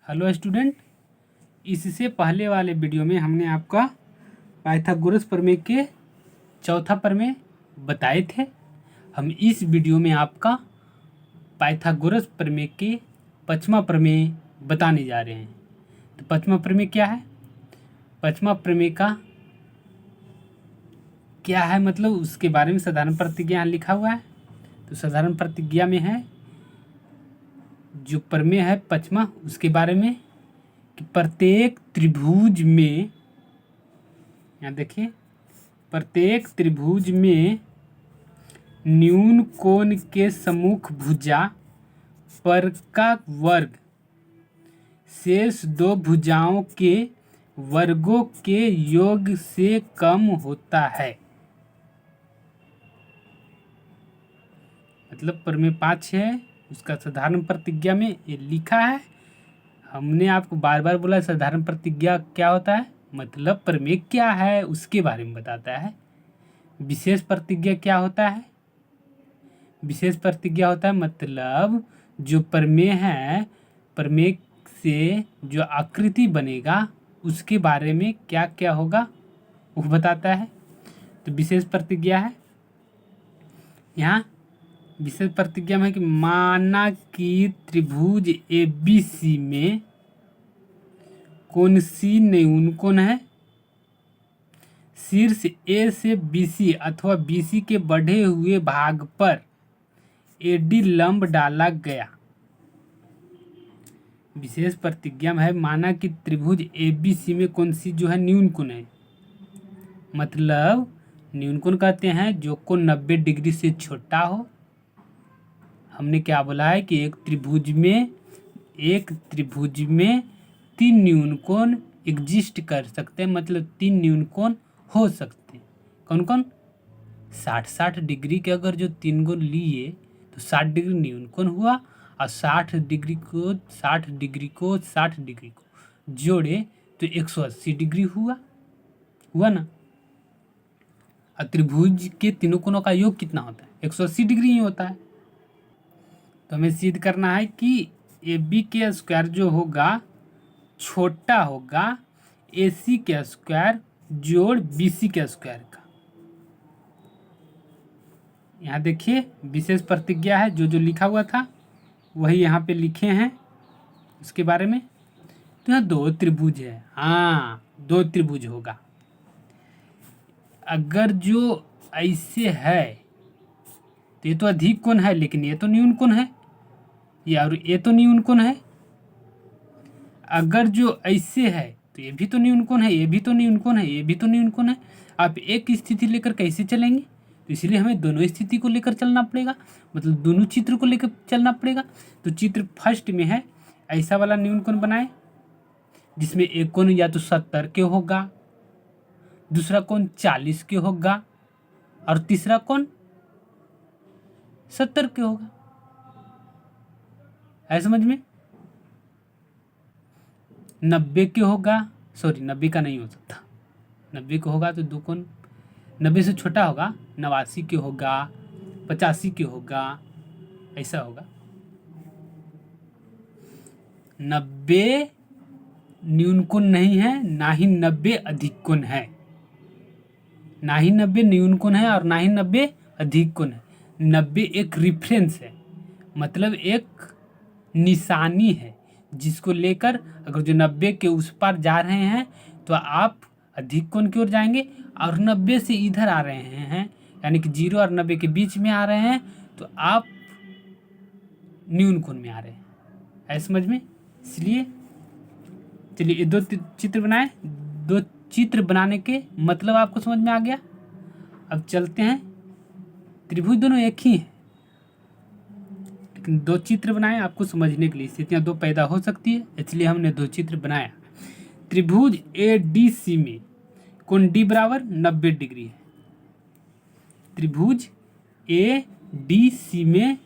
Hello student, इससे पहले वाले वीडियो में हमने आपका पाइथागोरस प्रमेय के चौथा प्रमेय बताए थे। हम इस वीडियो में आपका पाइथागोरस प्रमेय के पांचवा प्रमेय बताने जा रहे हैं। तो पांचवा प्रमेय क्या है? पांचवा प्रमेय का क्या है मतलब उसके बारे में साधारण प्रतिज्ञा यहाँ लिखा हुआ है। तो साधारण प्रतिज्ञा में है जो प्रमेय है पांचवा, उसके बारे में कि प्रत्येक त्रिभुज में, यहाँ देखिए, प्रत्येक त्रिभुज में न्यून कोण के सम्मुख भुजा पर का वर्ग शेष दो भुजाओं के वर्गों के योग से कम होता है। मतलब प्रमेय 5 है, उसका साधारण प्रतिज्ञा में ये लिखा है। हमने आपको बार बार बोला साधारण प्रतिज्ञा क्या होता है, मतलब प्रमेय क्या है उसके बारे में बताता है। विशेष प्रतिज्ञा क्या होता है? विशेष प्रतिज्ञा होता है मतलब जो प्रमेय है, प्रमेय से जो आकृति बनेगा उसके बारे में क्या क्या होगा वो बताता है। तो विशेष प्रतिज्ञा है, यहाँ विशेष प्रतिज्ञा में है कि माना कि त्रिभुज ABC में कोण C न्यून कोण है, शीर्ष A से BC अथवा BC के बढ़े हुए भाग पर AD लंब डाला गया। विशेष प्रतिज्ञा में है माना कि त्रिभुज ABC में कोण C जो है न्यून कोण है। मतलब न्यून कोण कहते हैं जो कोण 90 डिग्री से छोटा हो। हमने क्या बोला है कि एक त्रिभुज में 3 न्यून कोण एग्जिस्ट कर सकते हैं, मतलब 3 न्यून कोण हो सकते हैं। कौन कौन? 60 डिग्री के अगर जो 3 कोण लिए तो 60 डिग्री न्यून कोण हुआ, और 60 डिग्री को जोड़े तो 180 डिग्री हुआ ना। और त्रिभुज के तीनों कोणों का योग कितना होता है? 180 डिग्री ही होता है। तो हमें सिद्ध करना है कि AB के स्क्वायर जो होगा छोटा होगा AC के स्क्वायर जोड़ BC के स्क्वायर का। यहाँ देखिए विशेष प्रतिज्ञा है, जो जो लिखा हुआ था वही यहाँ पे लिखे हैं उसके बारे में। तो यहाँ 2 त्रिभुज है, हाँ 2 त्रिभुज होगा। अगर जो ऐसे है तो ये तो अधिक कोण है, लेकिन ये तो न्यून कोण है, ये तो न्यून कोण है। अगर जो ऐसे है तो ये भी तो न्यून कोण है, ये भी तो न्यून कोण है, ये भी तो न्यून कोण है। आप एक स्थिति लेकर कैसे चलेंगे? तो इसलिए हमें दोनों स्थिति को लेकर चलना पड़ेगा, मतलब दोनों चित्र को लेकर चलना पड़ेगा। तो चित्र फर्स्ट में है ऐसा वाला न्यून कोण बनाए जिसमें एक कोण या तो 70 के होगा, दूसरा कोण 40 के होगा, और तीसरा कोण 70 के होगा। है समझ में? 90 के होगा, सॉरी 90 का नहीं हो सकता, 90 का होगा तो 2 कोण 90 से छोटा होगा, 89 के होगा, 85 के होगा, ऐसा होगा। 90 न्यून कोण नहीं है, ना ही 90 अधिक कोण है। ना ही 90 न्यून कोण है और ना ही 90 अधिक कोण है। 90 एक रिफरेंस है, मतलब एक निशानी है जिसको लेकर अगर जो 90 के उस पार जा रहे हैं तो आप अधिक कोण की ओर जाएंगे, और 90 से इधर आ रहे हैं यानी कि 0 और 90 के बीच में आ रहे हैं तो आप न्यून कोण में आ रहे हैं। है समझ में? इसलिए चलिए ये 2 चित्र बनाए। 2 चित्र बनाने के मतलब आपको समझ में आ गया। अब चलते हैं, त्रिभुज दोनों एक ही हैं लेकिन 2 चित्र बनाए आपको समझने के लिए। स्थितियाँ 2 पैदा हो सकती है, इसलिए हमने 2 चित्र बनाया। त्रिभुज ADC में कोण D बराबर 90 डिग्री है। त्रिभुज ADC में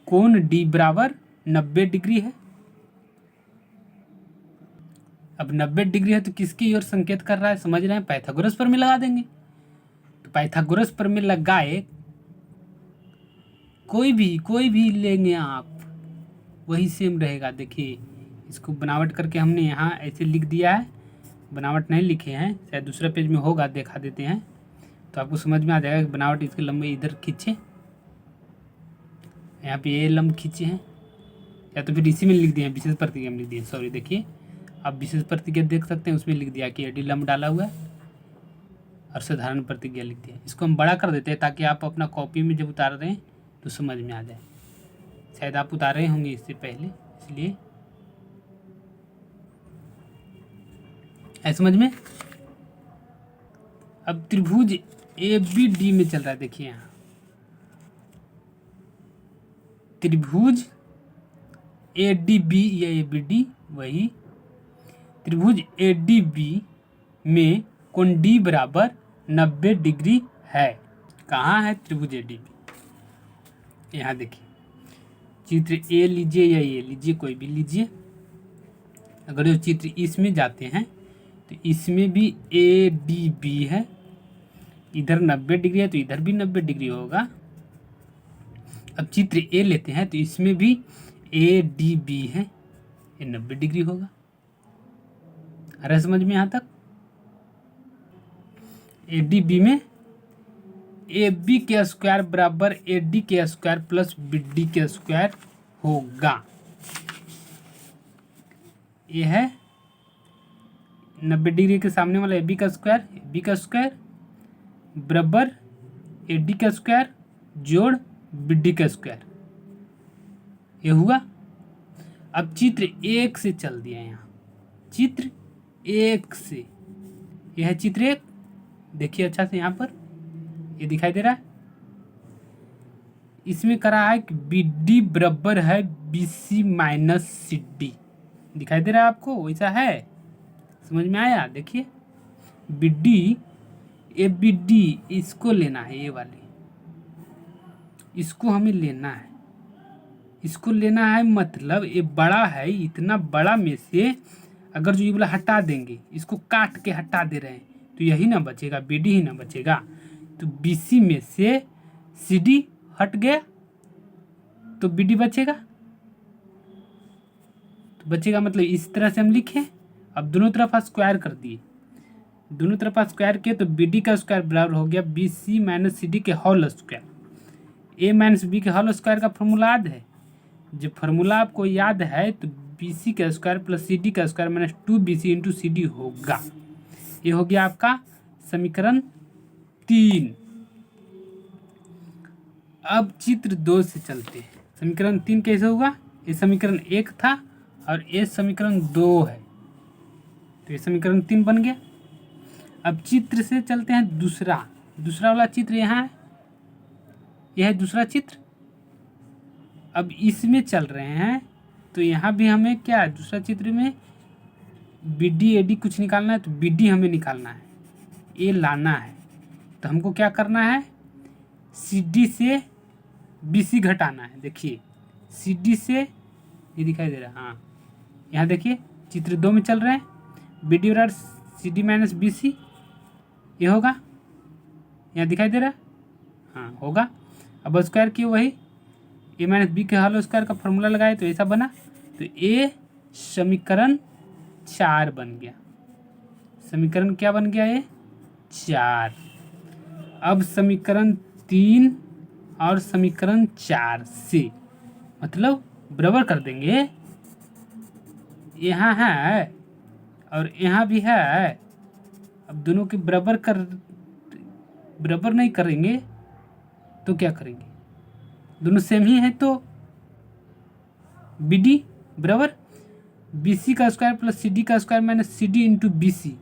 कोण D बराबर 90 डिग्री है। अब 90 डिग्री है तो किसकी ओर संकेत कर रहा है समझ रहे हैं? पाइथागोरस प्रमेय लगा देंगे। तो पाइथागोरस प्रमेय लगाए, कोई भी लेंगे आप वही सेम रहेगा। देखिए इसको बनावट करके हमने यहाँ ऐसे लिख दिया है, बनावट नहीं लिखे हैं, शायद दूसरा पेज में होगा, दिखा देते हैं तो आपको समझ में आ जाएगा कि बनावट इसके लंबे इधर खींचे, यहाँ पे ये लंब खींचे हैं, या तो फिर इसी में लिख दिए हैं, विशेष प्रतिक्रिया में लिख दिए, सॉरी देखिए आप विशेष प्रतिक्रिया देख सकते हैं, उसमें लिख दिया कि एडी लंब डाला हुआ है और साधारण प्रतिक्रिया लिख दिया। इसको हम बड़ा कर देते हैं ताकि आप अपना कॉपी में जब उतार रहे हैं तो समझ में आ जाए, शायद आप उतारे होंगे इससे पहले, इसलिए है समझ में। अब त्रिभुज ए बी डी में चल रहा है, देखिए यहाँ त्रिभुज ए डी बी या ए बी डी, वही त्रिभुज ए डी बी में कोण डी बराबर 90 डिग्री है। कहाँ है त्रिभुज ए डी बी? यहाँ देखिए, चित्र ए लीजिए या ये लीजिए, कोई भी लीजिए। अगर जो चित्र इसमें जाते हैं तो इसमें भी ए डी बी है, इधर 90 डिग्री है तो इधर भी 90 डिग्री होगा। अब चित्र ए लेते हैं तो इसमें भी ए डी बी है, ये 90 डिग्री होगा। आ रहा है समझ में यहाँ तक? ए डी बी में ए बी के स्क्वायर बराबर ए डी के स्क्वायर प्लस बी डी के स्क्वायर होगा। ये है 90 डिग्री के सामने वाला ए बी का स्क्वायर बराबर ए डी का स्क्वायर जोड़ बी डी का स्क्वायर, ये हुआ। अब चित्र एक से चल दिया, यहाँ चित्र एक से, यह है चित्र एक, देखिए अच्छा से यहाँ पर ये दिखाई दे रहा है। इसमें करा है कि बी डी बराबर है B C minus C D, दिखाई दे रहा है आपको? वैसा है, समझ में आया? देखिए B D A B D, इसको लेना है, ये वाली इसको हमें लेना है, इसको लेना है। मतलब ये बड़ा है, इतना बड़ा में से अगर जो ये वाला हटा देंगे, इसको काट के हटा दे रहे हैं तो यही ना बचेगा, बी डी ही ना बचेगा। तो बी सी में से सी डी हट गया तो बी डी बचेगा, तो बचेगा मतलब इस तरह से हम लिखें। अब दोनों तरफ स्क्वायर कर दिए, दोनों तरफ स्क्वायर किए तो बी डी का स्क्वायर बराबर हो गया B C minus C D के whole square. A minus B के होल स्क्वायर का फॉर्मूला याद है? जब फार्मूला आपको याद है तो बी सी का स्क्वायर प्लस सी डी का square minus 2bc into C D होगा। ये हो गया आपका समीकरण 3। अब चित्र 2 से चलते हैं। समीकरण 3 कैसे होगा? ये समीकरण 1 था और ये समीकरण 2 है, तो ये समीकरण 3 बन गया। अब चित्र से चलते हैं दूसरा वाला चित्र, यहाँ है, यह है दूसरा चित्र। अब इसमें चल रहे हैं तो यहाँ भी हमें क्या है, दूसरा चित्र में बी डी ए डी कुछ निकालना है, तो बी डी हमें निकालना है, ए लाना है। तो हमको क्या करना है, सी डी से बी सी घटाना है। देखिए सी डी से, ये दिखाई दे रहा है, हाँ यहाँ देखिए चित्र 2 में चल रहे हैं, बी डी बराबर C D minus B C, ये होगा, यहाँ दिखाई दे रहा है, हाँ होगा। अब स्क्वायर किए वही ए माइनस बी के होल स्क्वायर का फॉर्मूला लगाए तो ऐसा बना, तो ए समीकरण 4 बन गया। समीकरण क्या बन गया? ये 4। अब समीकरण 3 और समीकरण 4 से मतलब बराबर कर देंगे, यहाँ है और यहाँ भी है। अब दोनों के बराबर नहीं करेंगे तो क्या करेंगे, दोनों सेम ही है, तो बी डी बराबर बी सी का स्क्वायर प्लस सी डी का square minus C D into B C,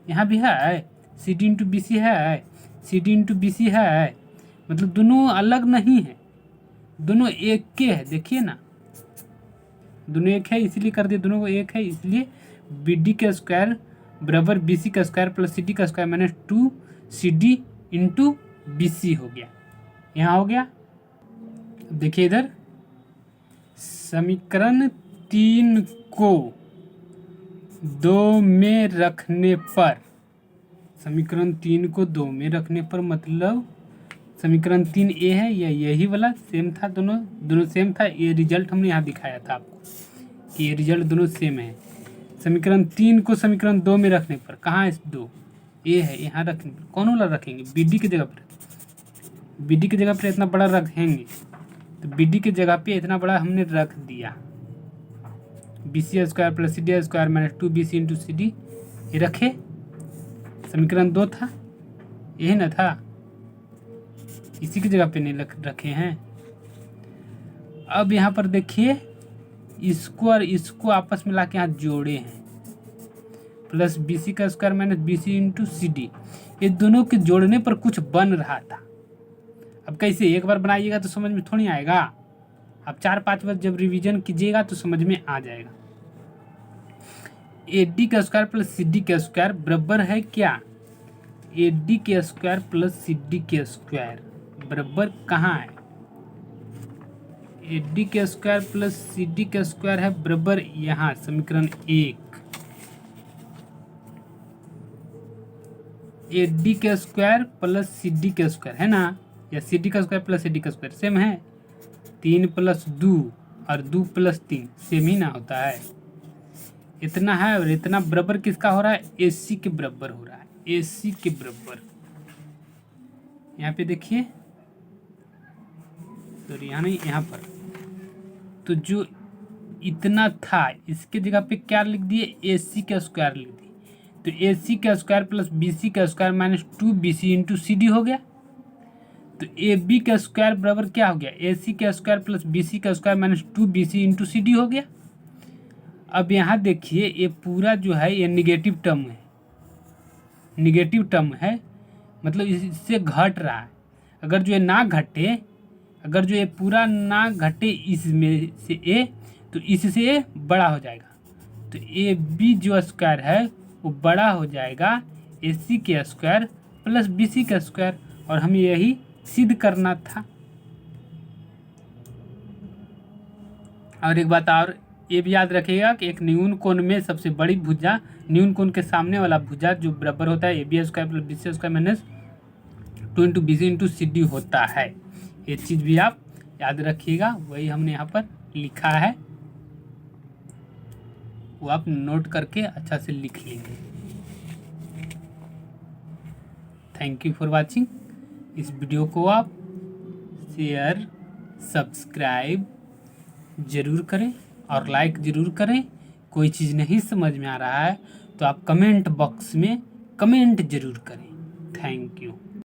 यहाँ भी है C D into B C है, C D into B C है, मतलब दोनों अलग नहीं है, दोनों एक के है। देखिए ना, दोनों एक है इसलिए कर दिए, दोनों को एक है इसलिए बी डी का स्क्वायर बराबर बी सी का स्क्वायर प्लस सी डी का square minus 2 C D into B C हो गया, यहाँ हो गया। देखिए इधर समीकरण 3 को 2 में रखने पर, समीकरण 3 को 2 में रखने पर मतलब समीकरण 3 ए है या यही वाला सेम था, दोनों सेम था। ये रिजल्ट हमने यहाँ दिखाया था आपको, कि ये रिजल्ट दोनों सेम है। समीकरण 3 को समीकरण 2 में रखने पर कहाँ है 2, ए है, यहाँ रखने पर कौन वाला रखेंगे, बी डी की जगह पर। बी डी की जगह पर इतना बड़ा रखेंगे तो बी डी की जगह पे इतना बड़ा हमने रख दिया, B C square plus C D square minus 2bc into C D, ये रखे। समीकरण 2 था, यही ना था, इसी की जगह पे नहीं रखे हैं। अब यहाँ पर देखिए इसको और इसको आपस में लाके यहाँ जोड़े हैं, प्लस बी सी का square minus B C into C D, ये दोनों के जोड़ने पर कुछ बन रहा था। अब कैसे, एक बार बनाइएगा तो समझ में थोड़ी आएगा, आप 4-5 बार जब रिवीजन कीजिएगा तो समझ में आ जाएगा। ए डी का स्क्वायर प्लस सी डी का स्क्वायर बराबर है क्या, ए डी के स्क्वायर प्लस सी डी के स्क्वायर बराबर कहाँ है, ए डी के स्क्वायर प्लस सी डी का स्क्वायर है बराबर यहाँ समीकरण 1। ए डी के स्क्वायर प्लस सी डी का स्क्वायर है ना, या सी डी का स्क्वायर प्लस ए डी का स्क्वायर सेम है, 3 + 2 और 2 + 3 सेम ही ना होता है। इतना है और इतना बराबर किसका हो रहा है, ए सी के बराबर हो रहा है, ए सी के बराबर। यहाँ पे देखिए, तो यहाँ नहीं, यहाँ पर तो जो इतना था इसके जगह पे क्या लिख दिए, ए सी का स्क्वायर लिख दिए, तो ए सी का स्क्वायर प्लस बी सी का square minus 2bc into C D हो गया। तो ए बी का स्क्वायर बराबर क्या हो गया, ए सी का स्क्वायर प्लस बी सी का square minus 2bc into C D हो गया। अब यहाँ देखिए ये पूरा जो है ये निगेटिव टर्म है, निगेटिव टर्म है मतलब इससे घट रहा है। अगर जो ये ना घटे, अगर जो ये पूरा ना घटे इसमें से ए, तो इससे ए बड़ा हो जाएगा, तो ए बी जो स्क्वायर है वो बड़ा हो जाएगा ए सी के स्क्वायर प्लस बी सी का स्क्वायर, और हमें यही सिद्ध करना था। और एक बात और ये भी याद रखिएगा कि एक न्यून कोण में सबसे बड़ी भुजा, न्यून कोण के सामने वाला भुजा जो बराबर होता है A B square plus B C square minus 2 into B C into C D होता है। ये चीज़ भी आप याद रखिएगा, वही हमने यहाँ पर लिखा है, वो आप नोट करके अच्छा से लिख लेंगे। Thank you for watching. इस वीडियो को आप शेयर सब्सक्राइब ज़रूर करें और लाइक ज़रूर करें। कोई चीज़ नहीं समझ में आ रहा है तो आप कमेंट बॉक्स में कमेंट ज़रूर करें। Thank you.